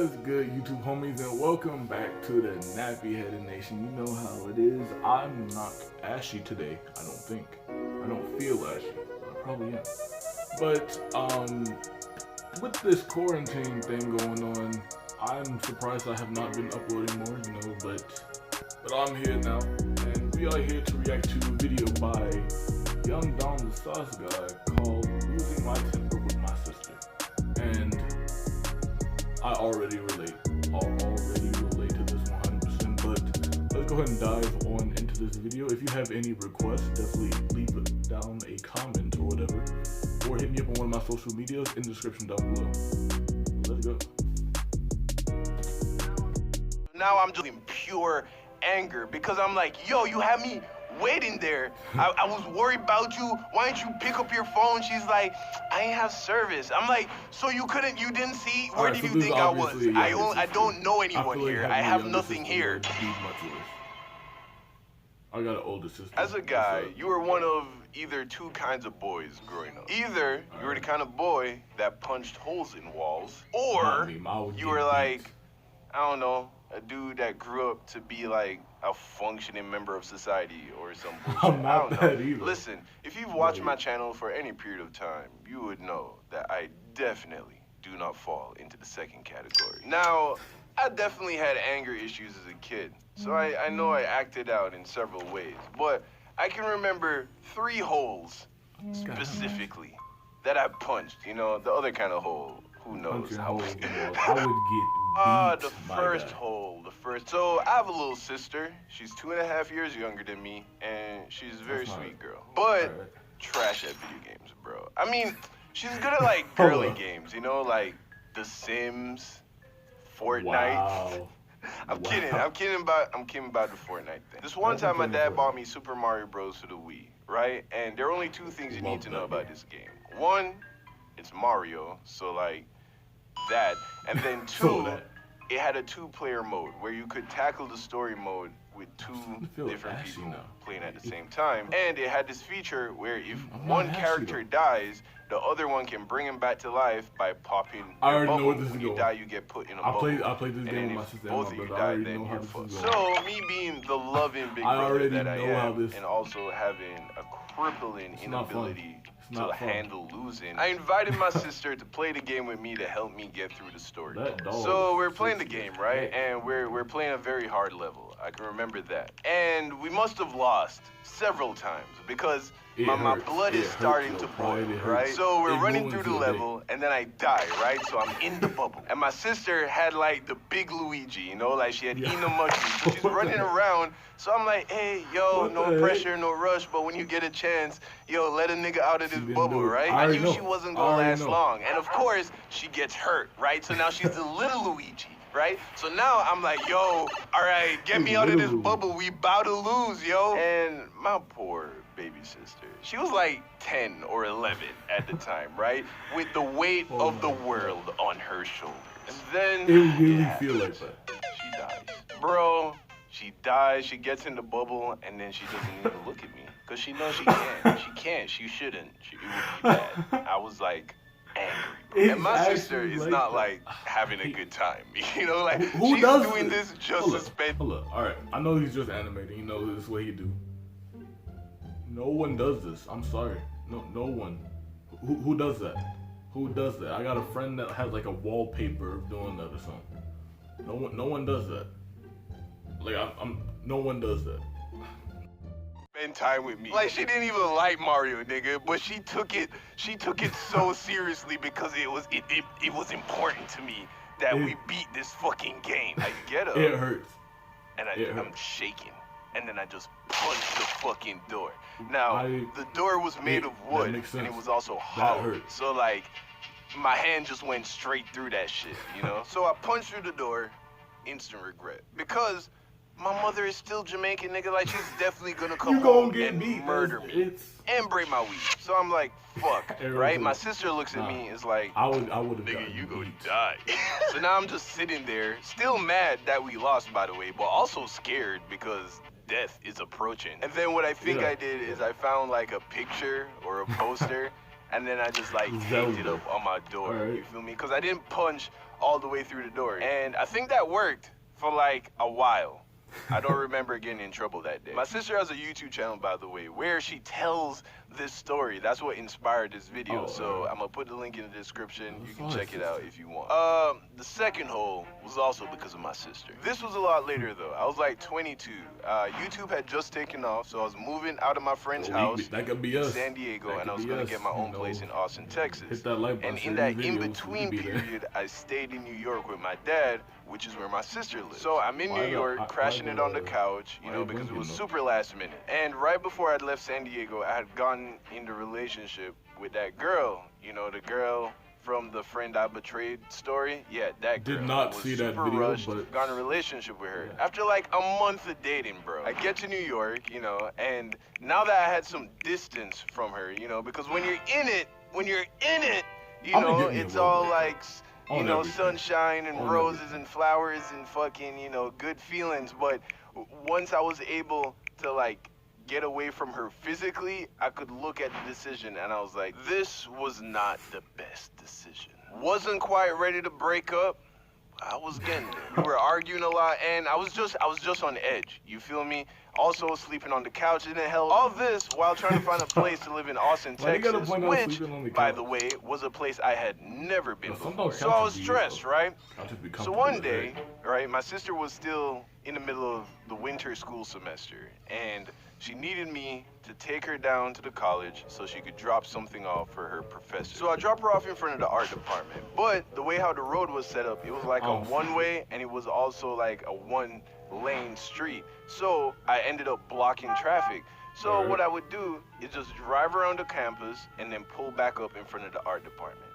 What is good, YouTube homies, and welcome back to the Nappy Headed Nation. You know how it is. I'm not ashy today, I don't think. I don't feel ashy. I probably am. But, with this quarantine thing going on, I'm surprised I have not been uploading more, but I'm here now, and we are here to react to a video by Young Dom the Sauce Guy called Losing My Temper with My Sister. And I already relate to this 100%, but let's go ahead and dive on into this video. If you have any requests, definitely leave it down a comment or whatever, or hit me up on one of my social medias in the description down below. Let's go. Now I'm just in pure anger because I'm like, yo, you have me waiting there. I was worried about you. Why didn't you pick up your phone? She's like, I ain't have service. I'm like, so you didn't see? Where Right, did so you think I was? I sister. don't know anyone like here. having I a have younger nothing sister here. would be much worse. I got an older sister. As a guy, you were one of either two kinds of boys growing up. Either you were the kind of boy that punched holes in walls, or you were like, I don't know, a dude that grew up to be like a functioning member of society or some bullshit. I'm not that either. Listen, if you've watched my channel for any period of time, you would know that I definitely do not fall into the second category. Now, I definitely had anger issues as a kid, so I know I acted out in several ways, but I can remember 3 holes specifically that I punched. You know, the other kind of hole, who knows how I would get the first hole. So I have a little sister. She's 2.5 years younger than me, and she's a very sweet girl. But trash at video games, bro. I mean, she's good at like girly games, like The Sims, Fortnite. Wow. I'm kidding about the Fortnite thing. This one time my dad bought me Super Mario Bros. For the Wii, right? And there are only 2 things you need to know about this game. One, it's Mario, so like that. And then 2, it had a 2-player mode where you could tackle the story mode with 2 different people playing at the same time. And it had this feature where if one character dies, the other one can bring him back to life by popping your bubble. When you die, you get put in a bubble. I played this game with my sister. Both of you die, then you're fucked. So me being the loving big brother that I am, and also having a crippling inability to handle losing, I invited my sister to play the game with me to help me get through the story. So we're playing the game, right? And we're playing a very hard level. I can remember that. And we must have lost several times because my blood is starting to boil, right? So we're running through the level, and then I die, right? So I'm in the bubble. And my sister had like the big Luigi, like she had eaten a mushroom. So she's running around. So I'm like, hey, yo, no pressure, no rush, but when you get a chance, yo, let a nigga out of this bubble, right? I knew she wasn't gonna last long. And of course, she gets hurt, right? So now she's the little Luigi. Right? So now I'm like, yo, all right, get me out of this bubble. We about to lose, yo. And my poor baby sister, she was like 10 or 11 at the time, right? With the weight of the world on her shoulders. And then it really feel like that. She dies. Bro, she dies, she gets in the bubble, and then she doesn't even look at me. Because she knows she can't. She can't. She shouldn't. It would be bad. I was like, angry. And my sister is not like having a good time. Like she's doing this just to spend. Hold up. Alright, I know he's just animating, this is what he do. No one does this. I'm sorry. No one. Who does that? Who does that? I got a friend that has like a wallpaper of doing that or something. No one does that. Like no one does that. Spend time with me. Like she didn't even like Mario, nigga, but she took it so seriously because it was important to me that we beat this fucking game. I get up. It hurts. And I'm shaking. And then I just punched the fucking door. Now, the door was made of wood, and it was also hollow. So like, my hand just went straight through that shit, So I punched through the door, instant regret. Because my mother is still Jamaican, nigga. Like, she's definitely gonna come home and murder me and break my weed. So I'm like, fuck, right? My sister looks at me, is like, I would have nigga, you gonna die. So now I'm just sitting there, still mad that we lost, by the way, but also scared because death is approaching. And then what I think I did is I found like a picture or a poster and then I just like taped it up on my door. Right. You feel me? Because I didn't punch all the way through the door. And I think that worked for like a while. I don't remember getting in trouble that day. My sister has a YouTube channel, by the way, where she tells this story. That's what inspired this video. So I'm gonna put the link in the description. You can check it out if you want. The second hole was also because of my sister. This was a lot later though. I was like 22. YouTube had just taken off, so I was moving out of my friend's house in San Diego, and I was gonna get my own place in Austin, Texas. And in that in-between period, I stayed in New York with my dad, which is where my sister lives. So I'm in New York, crashing it on the couch, you know, because it was super last minute. And right before I'd left San Diego, I had gotten into a relationship with that girl, you know, the girl from the friend I betrayed story. Yeah, that girl. Did not see that video, rushed, but got in a relationship with her. After like a month of dating, bro. I get to New York, you know, and now that I had some distance from her, you know, because when you're in it, you know, it's all like, you know, sunshine and roses and flowers and fucking, you know, good feelings. But once I was able to like get away from her physically, I could look at the decision and I was like, this was not the best decision. Wasn't quite ready to break up. I was getting there. We were arguing a lot and I was just on edge. You feel me? Also sleeping on the couch didn't help. All this while trying to find a place to live in Austin, Texas, which, by the way, was a place I had never been before. So I was stressed, right? So one day, right, my sister was still in the middle of the winter school semester, and she needed me to take her down to the college so she could drop something off for her professor. So I dropped her off in front of the art department. But the way how the road was set up, it was like a one-way, and it was also like a one-lane street. So I ended up blocking traffic. So what I would do is just drive around the campus and then pull back up in front of the art department.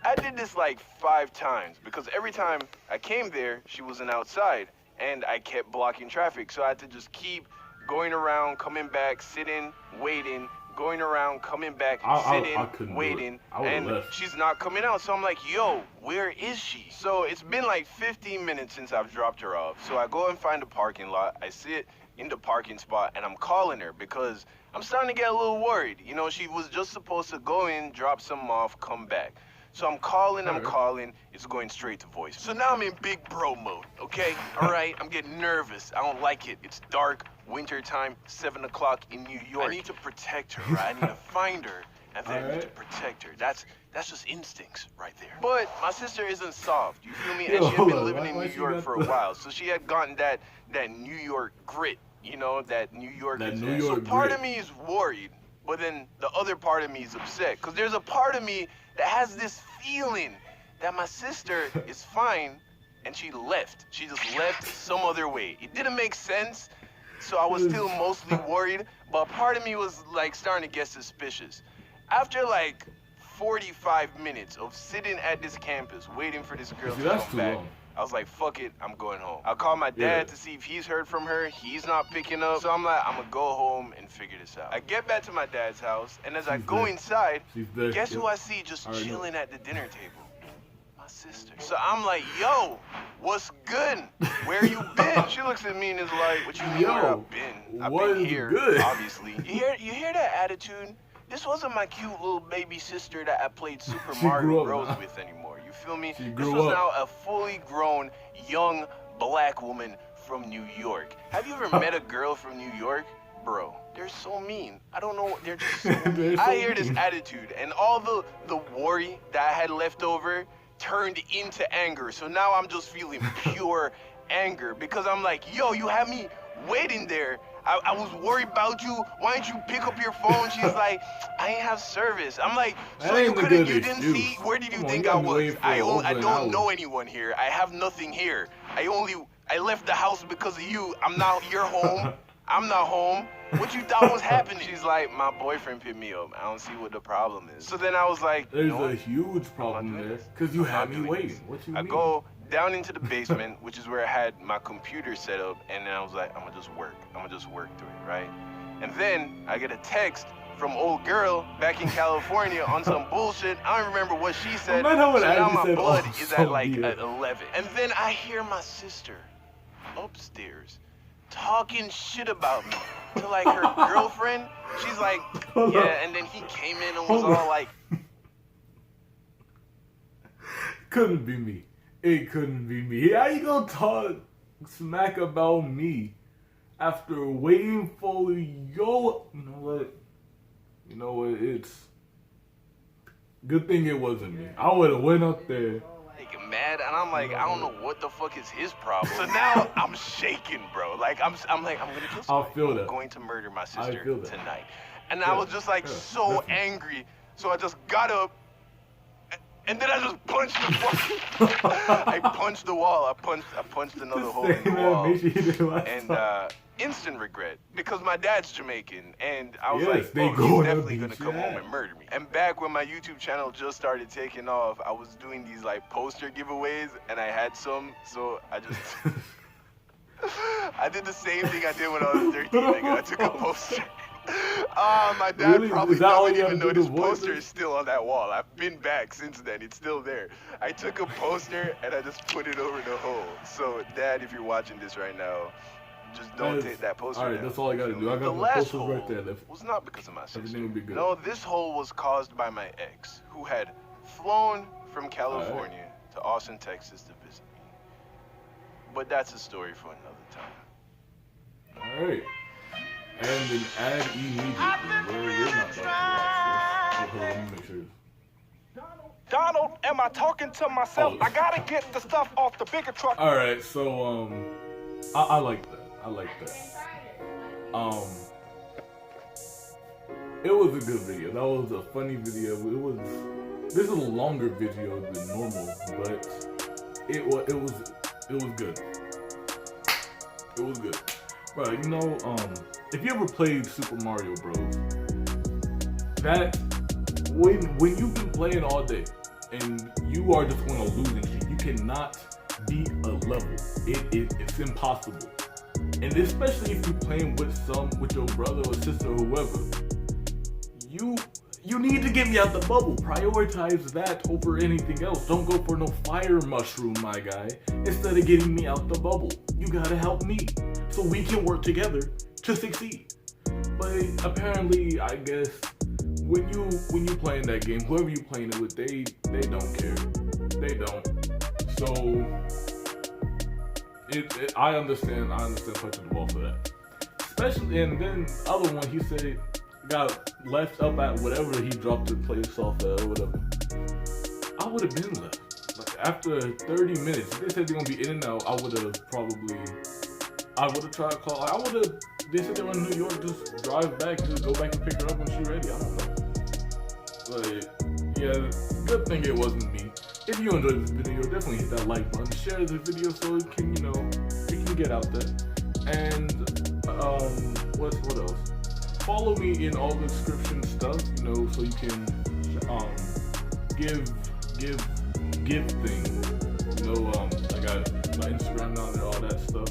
I did this like 5 times because every time I came there, she wasn't outside, and I kept blocking traffic. So I had to just keep going around, coming back, sitting, waiting, going around, coming back, sitting, waiting, and she's not coming out. So I'm like, yo, where is she? So it's been like 15 minutes since I've dropped her off. So I go and find a parking lot. I sit in the parking spot and I'm calling her because I'm starting to get a little worried. You know, she was just supposed to go in, drop something off, come back. So I'm calling, it's going straight to voice. So now I'm in big bro mode, okay? All right, I'm getting nervous. I don't like it. It's dark, winter time, 7 o'clock in New York. I need to protect her, right? I need to find her, and then I need to protect her. That's just instincts right there. But my sister isn't soft, you feel me? And she had been living in New York for a while, so she had gotten that New York grit, you know, that New York. So part of me is worried, but then the other part of me is upset, because there's a part of me that has this feeling that my sister is fine, and she left. She just left some other way. It didn't make sense, so I was still mostly worried, but part of me was like starting to get suspicious. After like 45 minutes of sitting at this campus waiting for this girl to come back, I was like, fuck it, I'm going home. I called my dad to see if he's heard from her. He's not picking up. So I'm like, I'm gonna go home and figure this out. I get back to my dad's house, and as I go inside, guess who I see just chilling at the dinner table? My sister. So I'm like, yo, what's good? Where you been? She looks at me and is like, what you mean where I've been? I've been here, obviously. You hear that attitude? This wasn't my cute little baby sister that I played Super Mario Bros. With anymore. You feel me? This was now a fully grown, young, black woman from New York. Have you ever met a girl from New York? Bro, they're so mean. I don't know, they're just so mean. I hear this attitude, and all the worry that I had left over turned into anger. So now I'm just feeling pure anger, because I'm like, yo, you had me waiting there. I was worried about you. Why didn't you pick up your phone? She's like, I ain't have service. I'm like, so you didn't see? Where did you think I was? I don't know anyone here. I have nothing here. I left the house because of you. You're home. I'm not home. What you thought was happening? She's like, my boyfriend picked me up. I don't see what the problem is. So then I was like, there's a huge problem there, because you had me waiting. What you mean? I go down into the basement, which is where I had my computer set up, and then I was like, I'm gonna just work through it, right? And then I get a text from old girl back in California on some bullshit. I don't remember what she said, so now my blood is at like 11. And then I hear my sister upstairs talking shit about me to like her girlfriend. She's like, yeah, and then he came in and was all like, couldn't be me. It couldn't be me. How you gonna talk smack about me after waiting for your... You know what? It's good thing it wasn't me. I would have went up there. Mad, and I'm like, I don't know what the fuck is his problem. So now I'm shaking, bro. Like I'm gonna kill somebody. I'm going to murder my sister tonight. And I was just like so angry. So I just got up, and then I just punched the wall. I punched the wall. I punched another hole in the wall. And instant regret, because my dad's Jamaican, and I was like, oh, he's definitely gonna come home and murder me. And back when my YouTube channel just started taking off, I was doing these like poster giveaways, and I had some, so I just I did the same thing I did when I was 13. Nigga. I took a poster. My dad probably doesn't even know this poster is still on that wall. I've been back since then. It's still there. I took a poster and I just put it over the hole. So, Dad, if you're watching this right now, just don't take that poster. Alright, that's all I gotta do. I got the posters right there. It was not because of my sister. Everything would be good. No, this hole was caused by my ex, who had flown from California to Austin, Texas to visit me. But that's a story for another time. Alright. And an ad immediately. We're not about to watch this. Okay, let me make sure. Donald, am I talking to myself? I gotta get the stuff off the bigger truck. Alright, so I like that. I like that. It was a good video. That was a funny video. This is a longer video than normal, but it was good. It was good. Bro, you know, if you ever played Super Mario Bros, that when you've been playing all day and you are just on a losing streak, you cannot beat a level. It's impossible. And especially if you're playing with your brother or sister or whoever, you need to get me out the bubble. Prioritize that over anything else. Don't go for no fire mushroom, my guy. Instead of getting me out the bubble, you gotta help me so we can work together to succeed. But apparently, I guess when you playing that game, whoever you playing it with, they don't care. They don't. So I understand punching the ball for that. Especially, and then the other one, he said got left up at whatever he dropped the place off at or whatever. I would have been left. Like after 30 minutes, if they said they're gonna be in and out, I would have tried to call. They said they were in New York, just drive back, just go back and pick her up when she's ready. I don't know. But yeah, good thing it wasn't me. If you enjoyed this video, definitely hit that like button, share the video so it can, it can get out there. And what else? Follow me in all the description stuff, so you can give things. I got my Instagram down there, all that stuff.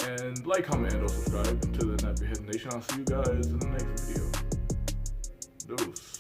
And like, comment, and subscribe to the Nappy Head Nation. I'll see you guys in the next video. Deuce.